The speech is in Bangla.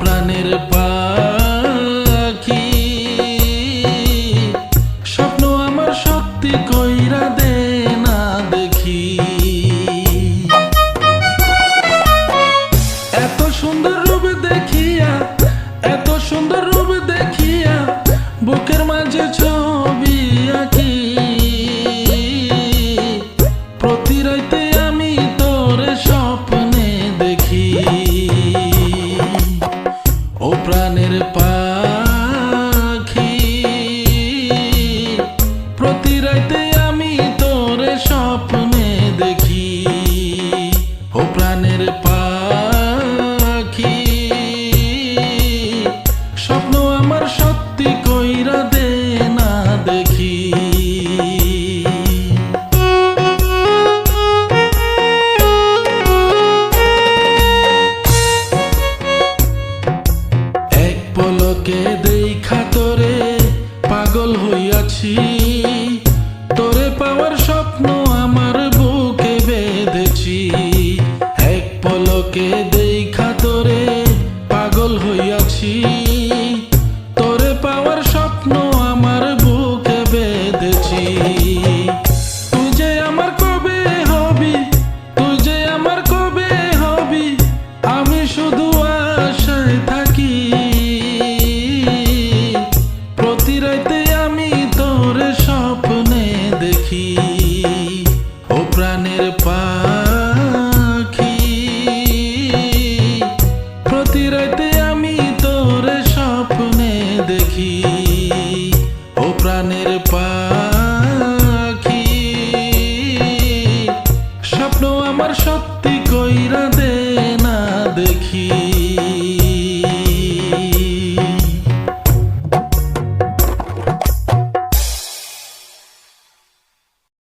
প্রাণের পাখি স্বপ্ন আমার শক্তি কইরা দে না দেখি। এত সুন্দর রূপ দেখিয়া, এত সুন্দর রূপ দেখিয়া বুকের মাঝে ছবি আঁকি। প্রতি রাইতে আমি তোরে স্বপ্নে দেখি। ও প্রাণের পাখি প্রতি রাইতে আমি তোরে স্বপ্নে দেখি। ও প্রাণের পাখি স্বপ্ন আমার সত্যি কইরা দে না দেখি। এক পলকে দেখা তোরে পাগল হইয়াছি, তোরে পাওয়ার স্বপ্ন আমার বুকে বেঁধেছি। এক পলকে দেখা তোরে পাগল হইয়াছি, তোরে পাওয়ার স্বপ্ন আমার বুকে বেঁধেছি। তুই যে আমার কবে হবি, তুই যে আমার কবে হবি, আমি শুধু আশায় থাকি। প্রতি রাতে আমি তোরে স্বপ্নে দেখি। ও প্রাণের